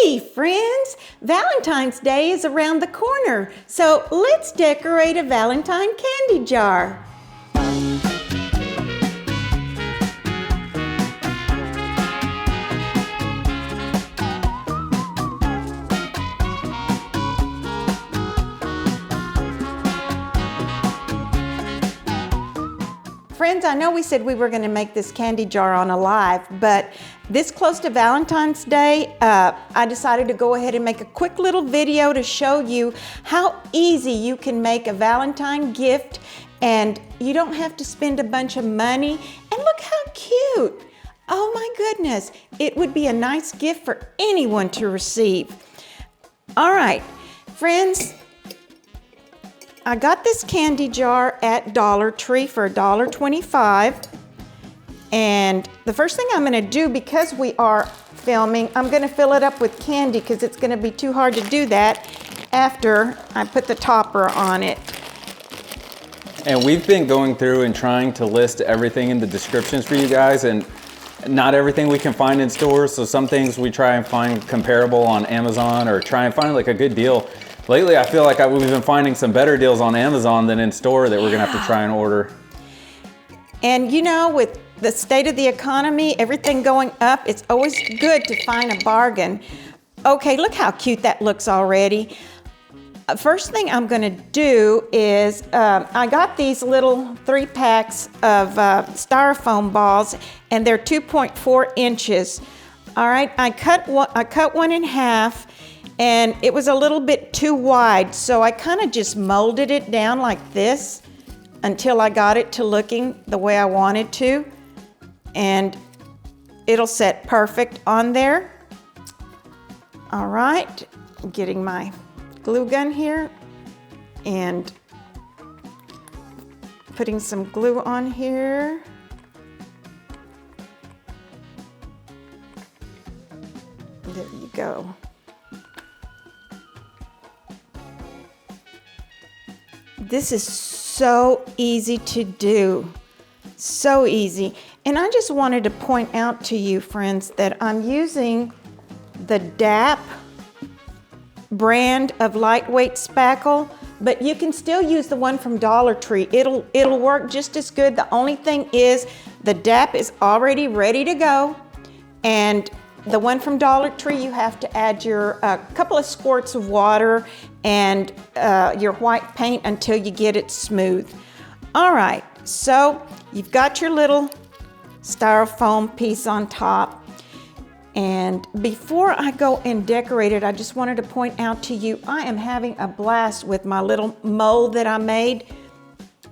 Hey friends, Valentine's Day is around the corner, so let's decorate a Valentine candy jar. Friends, I know we said we were going to make this candy jar on a live, but this close to Valentine's Day, I decided to go ahead and make a quick little video to show you how easy you can make a Valentine gift and you don't have to spend a bunch of money. And look how cute. Oh my goodness. It would be a nice gift for anyone to receive. All right, friends. I got this candy jar at Dollar Tree for $1.25. And the first thing I'm gonna do, because we are filming, I'm gonna fill it up with candy because it's gonna be too hard to do that after I put the topper on it. And we've been going through and trying to list everything in the descriptions for you guys, and not everything we can find in stores. So some things we try and find comparable on Amazon or try and find like a good deal. Lately, I feel like we've been finding some better deals on Amazon than in store that we're gonna have to try and order. And you know, with the state of the economy, everything going up, it's always good to find a bargain. Okay, look how cute that looks already. First thing I'm gonna do is, I got these little 3 packs of styrofoam balls, and they're 2.4 inches. All right, I cut one in half, and it was a little bit too wide, so I kind of just molded it down like this until I got it to looking the way I wanted to, and it'll set perfect on there. All right, I'm getting my glue gun here and putting some glue on here. There you go. This is so easy to do, so easy. And I just wanted to point out to you, friends, that I'm using the DAP brand of lightweight spackle, but you can still use the one from Dollar Tree. It'll work just as good. The only thing is the DAP is already ready to go, and the one from Dollar Tree, you have to add your couple of squirts of water and your white paint until you get it smooth. All right, so you've got your little styrofoam piece on top. And before I go and decorate it, I just wanted to point out to you, I am having a blast with my little mold that I made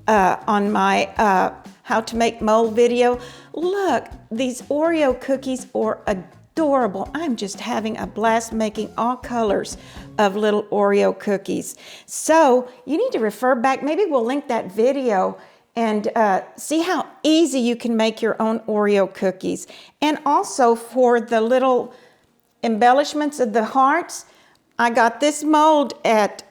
on my how to make mold video. Look, these Oreo cookies are adorable. I'm just having a blast making all colors of little Oreo cookies. So you need to refer back. Maybe we'll link that video and see how easy you can make your own Oreo cookies. And also for the little embellishments of the hearts, I got this mold at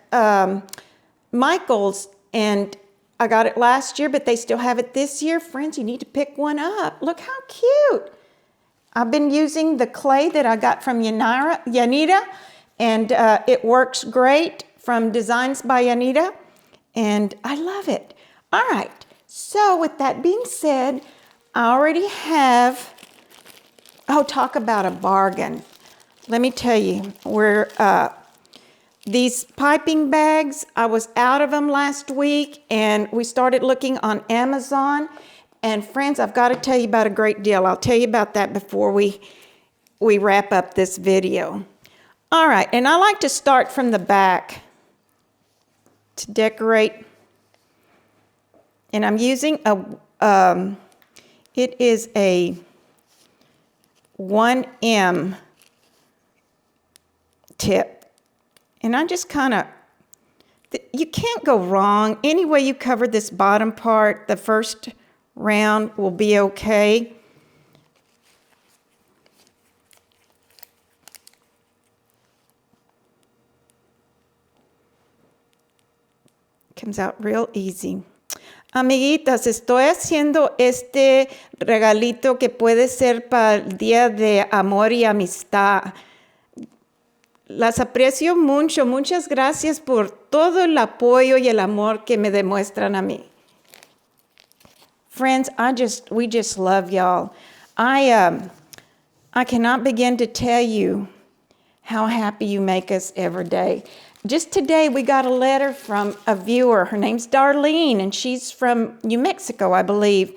Michael's, and I got it last year, but they still have it this year. Friends, you need to pick one up. Look how cute. I've been using the clay that I got from Yanira, and it works great, from Designs by Yanira, and I love it. All right, so with that being said, I already have, oh, talk about a bargain. Let me tell you, these piping bags, I was out of them last week, and we started looking on Amazon. And friends, I've got to tell you about a great deal. I'll tell you about that before we wrap up this video. All right, and I like to start from the back to decorate. And I'm using it is a 1M tip. And I just kind of, you can't go wrong. Any way you cover this bottom part, the first round will be okay. Comes out real easy. Amiguitas, estoy haciendo este regalito que puede ser para el Día de Amor y Amistad. las aprecio mucho. Muchas gracias por todo el apoyo y el amor que me demuestran a mí. Friends, we just love y'all. I cannot begin to tell you how happy you make us every day. Just today, we got a letter from a viewer. Her name's Darlene, and she's from New Mexico, I believe.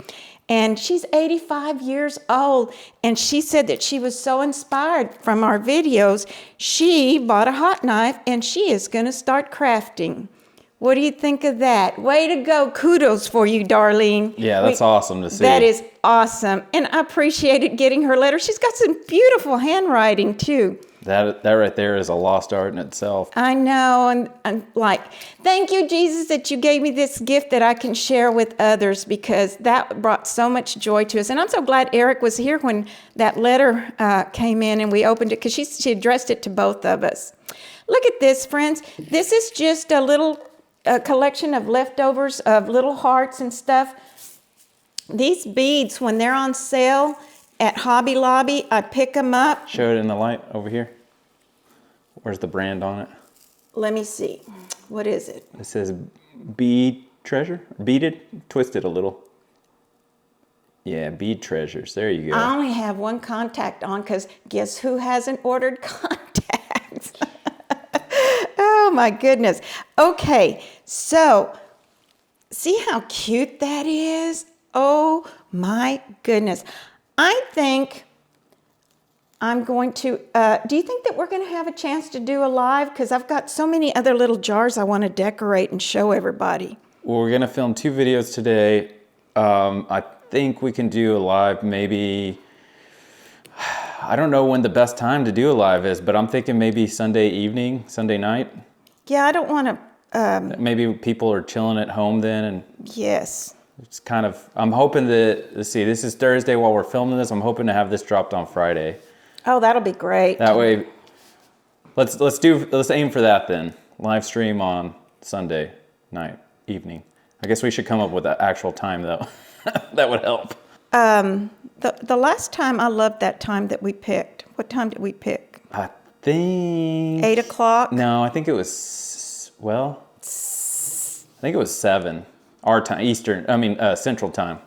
And she's 85 years old, and she said that she was so inspired from our videos, she bought a hot knife, and she is going to start crafting. What do you think of that? Way to go. Kudos for you, Darlene. Yeah, that's awesome to see. That is awesome. And I appreciated getting her letter. She's got some beautiful handwriting, too. That right there is a lost art in itself. I know, and I'm like, thank you, Jesus, that you gave me this gift that I can share with others, because that brought so much joy to us. And I'm so glad Eric was here when that letter came in and we opened it, because she addressed it to both of us. Look at this, friends. This is just a little collection of leftovers of little hearts and stuff. These beads, when they're on sale at Hobby Lobby, I pick them up. Show it in the light over here. Where's the brand on it? Let me see. What is it? It says bead treasure? Beaded? Twisted a little. Yeah, bead treasures. There you go. I only have one contact on, because guess who hasn't ordered contacts? Oh my goodness. Okay, so see how cute that is? Oh my goodness. I think I'm going to, do you think that we're going to have a chance to do a live? Because I've got so many other little jars I want to decorate and show everybody. Well, we're going to film 2 videos today. I think we can do a live maybe, I don't know when the best time to do a live is, but I'm thinking maybe Sunday evening, Sunday night. Yeah, I don't want to. Maybe people are chilling at home then. And Yes. it's kind of, I'm hoping that, let's see, this is Thursday while we're filming this. I'm hoping to have this dropped on Friday. Oh, that'll be great. That way, let's aim for that then. Live stream on Sunday night, evening. I guess we should come up with an actual time though. That would help. The last time, I loved that time that we picked. What time did we pick? I think 8 o'clock? No, I think it was, well, I think it was 7. Our time, Central time.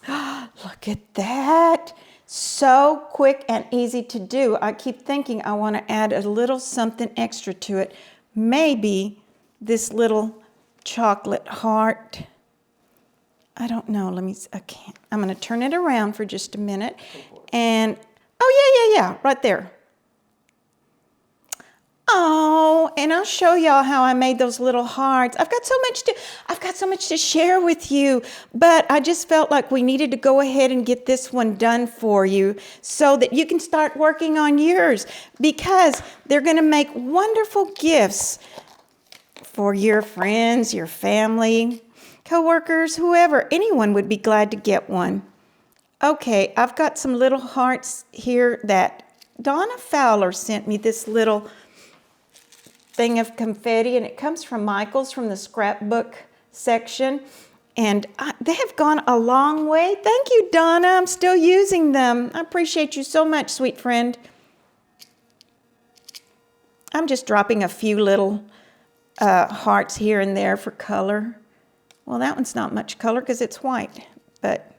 Look at that. So quick and easy to do. I keep thinking I want to add a little something extra to it. Maybe this little chocolate heart. I don't know. I can't. I'm going to turn it around for just a minute. And, oh, yeah, right there. Oh, and I'll show y'all how I made those little hearts. I've got so much to share with you, but I just felt like we needed to go ahead and get this one done for you so that you can start working on yours, because they're going to make wonderful gifts for your friends, your family, coworkers, whoever. Anyone would be glad to get one. Okay, I've got some little hearts here that Donna Fowler sent me, this little thing of confetti, and it comes from Michael's from the scrapbook section, and they have gone a long way. Thank you, Donna. I'm still using them. I appreciate you so much, sweet friend. I'm just dropping a few little hearts here and there for color. Well, that one's not much color because it's white, but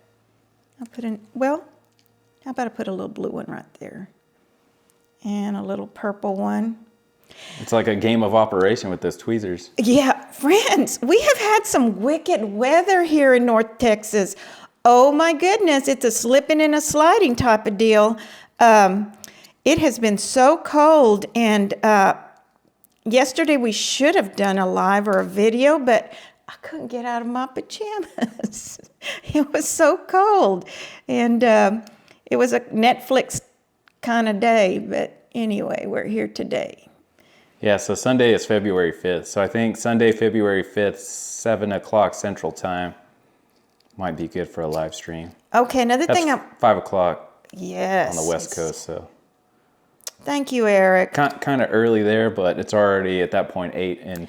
I'll put in, well, how about I put a little blue one right there and a little purple one. It's like a game of operation with those tweezers. Yeah, friends, we have had some wicked weather here in North Texas. Oh my goodness, it's a slipping and a sliding type of deal. It has been so cold, and yesterday we should have done a live or a video, but I couldn't get out of my pajamas. It was so cold, and it was a Netflix kind of day, but anyway, we're here today. Yeah, so Sunday is February 5th. So I think Sunday, February 5th, 7 o'clock Central Time might be good for a live stream. Okay, another That's thing. 5 o'clock Yes. on the West Coast, so. Thank you, Eric. Kind of early there, but it's already at that point 8 in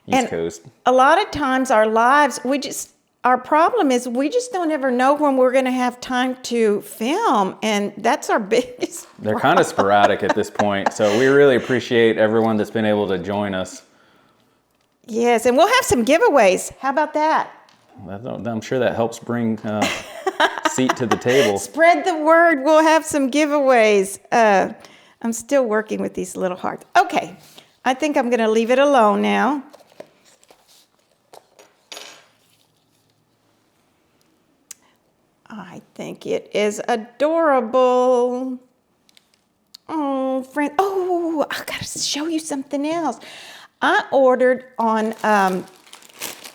East Coast. A lot of times our lives, our problem is we just don't ever know when we're going to have time to film, and that's our biggest They're problem. kind of sporadic at this point, so we really appreciate everyone that's been able to join us. Yes, and we'll have some giveaways. How about that? I'm sure that helps bring seat to the table. Spread the word. We'll have some giveaways. I'm still working with these little hearts. Okay, I think I'm going to leave it alone now. I think it is adorable. Oh, friend. Oh, I got to show you something else. I ordered on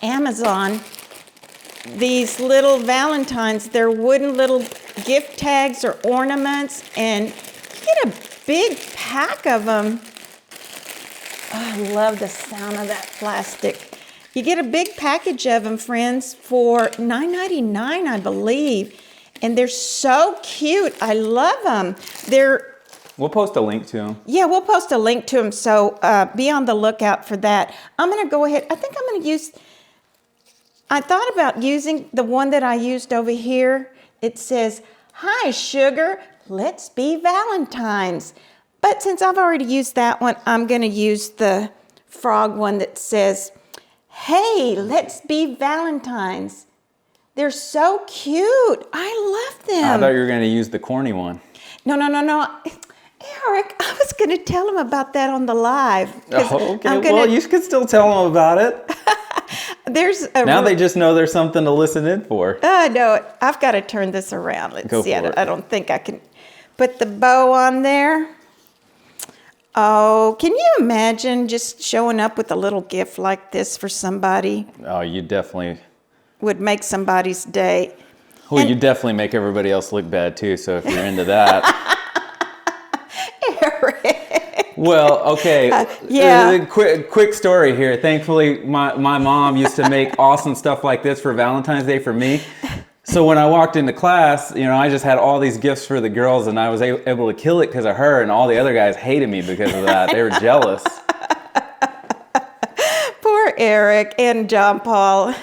Amazon these little Valentines. They're wooden little gift tags or ornaments, and you get a big pack of them. Oh, I love the sound of that plastic. You get a big package of them, friends, for $9.99, I believe. And they're so cute. I love them. We'll post a link to them. Yeah, we'll post a link to them, so be on the lookout for that. I'm going to go ahead. I think I'm going to use... I thought about using the one that I used over here. It says, "Hi, sugar, let's be Valentines." But since I've already used that one, I'm going to use the frog one that says, "Hey, let's be Valentines." They're so cute. I love them. I thought you were going to use the corny one. No. Eric, I was going to tell him about that on the live. Oh, okay. Well, you could still tell them about it. Now they just know there's something to listen in for. No, I've got to turn this around. Let's see. I don't think I can put the bow on there. Oh, can you imagine just showing up with a little gift like this for somebody? Oh, you definitely would make somebody's day. Well, you definitely make everybody else look bad too, so if you're into that. Eric. Well, okay. Yeah. Quick story here. Thankfully, my mom used to make awesome stuff like this for Valentine's Day for me. So when I walked into class, I just had all these gifts for the girls, and I was able to kill it because of her, and all the other guys hated me because of that. They were jealous. Poor Eric and John Paul.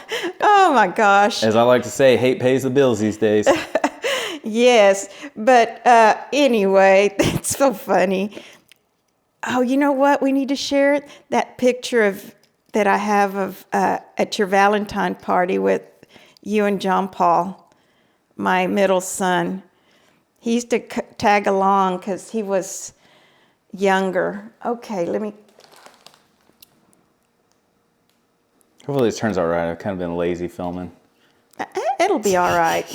Oh my gosh. As I like to say, hate pays the bills these days. Yes, but anyway, it's so funny. Oh, you know what? We need to share that picture that I have of at your Valentine party with you and John Paul, my middle son. He used to tag along because he was younger. Okay, let me... Hopefully this turns out right. I've kind of been lazy filming. It'll be all right.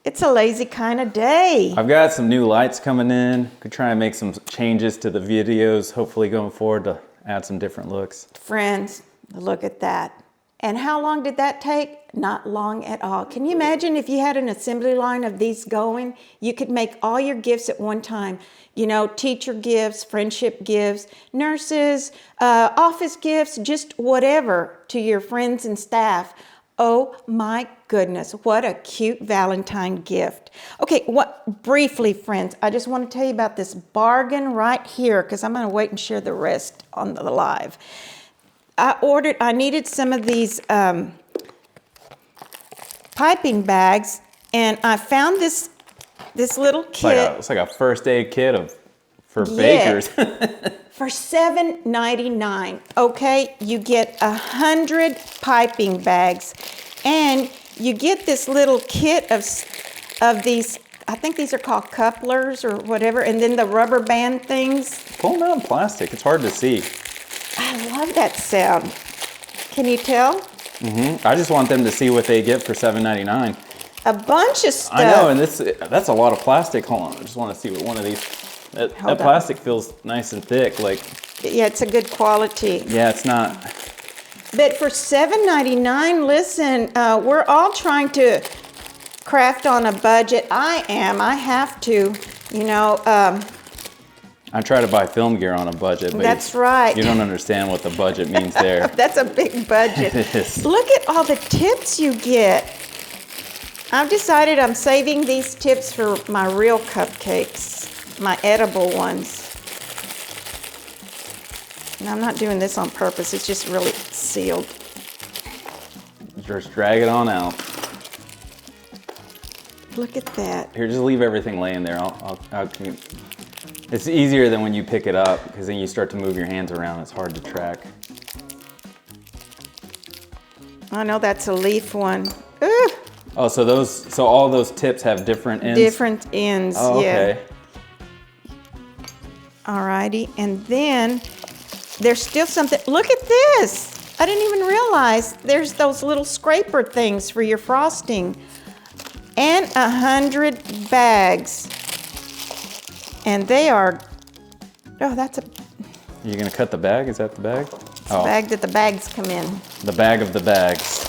It's a lazy kind of day. I've got some new lights coming in. Could try and make some changes to the videos, hopefully going forward, to add some different looks. Friends, look at that. And how long did that take? Not long at all. Can you imagine if you had an assembly line of these going? You could make all your gifts at one time. Teacher gifts, friendship gifts, nurses, office gifts, just whatever to your friends and staff. Oh my goodness, what a cute Valentine gift. Okay, briefly, friends, I just want to tell you about this bargain right here because I'm going to wait and share the rest on the live. I needed some of these piping bags, and I found this little kit. It's like a first aid kit for bakers. For $7.99, okay? You get 100 piping bags, and you get this little kit of these, I think these are called couplers or whatever, and then the rubber band things. Pull them out in plastic. It's hard to see. I love that sound. Can you tell? Mm-hmm. I just want them to see what they get for $7.99. A bunch of stuff. I know, and that's a lot of plastic. Hold on, I just want to see what one of these. That plastic feels nice and thick. Yeah, it's a good quality. Yeah, it's not. But for $7.99, listen, we're all trying to craft on a budget. I have to, I try to buy film gear on a budget, but that's right. You don't understand what the budget means there. That's a big budget. It is. Look at all the tips you get. I've decided I'm saving these tips for my real cupcakes, my edible ones. And I'm not doing this on purpose. It's just really sealed. Just drag it on out. Look at that. Here, just leave everything laying there. It's easier than when you pick it up, because then you start to move your hands around. It's hard to track. I know that's a leaf one. Ooh. Oh, so all those tips have different ends? Different ends, oh, yeah. Okay. Alrighty, and then there's still something. Look at this. I didn't even realize there's those little scraper things for your frosting. And 100 bags. And they are, oh, that's a You're gonna cut the bag? Is that the bag? Oh, bag that the bags come in. the bag of the bags.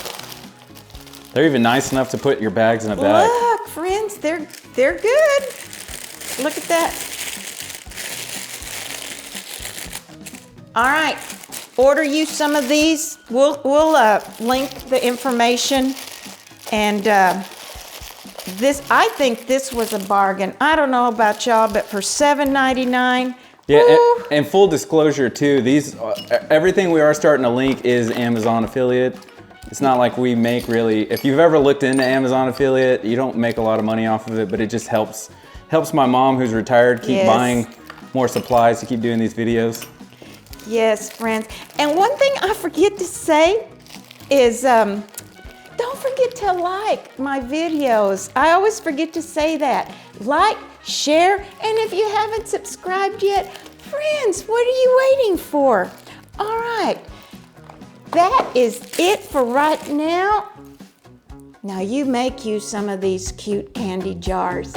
They're even nice enough to put your bags in a bag. Look, friends, they're good. Look at that. All right, order you some of these. We'll link the information, and I think this was a bargain. I don't know about y'all, but for $7.99. Yeah, and full disclosure too, everything we are starting to link is Amazon affiliate. It's not like we make really, if you've ever looked into Amazon affiliate, you don't make a lot of money off of it, but it just helps my mom who's retired keep buying more supplies to keep doing these videos. Yes, friends. And one thing I forget to say is, don't forget to like my videos. I always forget to say that. Like, share, and if you haven't subscribed yet, friends, what are you waiting for? All right, that is it for right now. Now you make you some of these cute candy jars.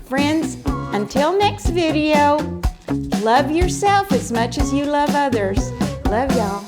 Friends, until next video, love yourself as much as you love others. Love y'all.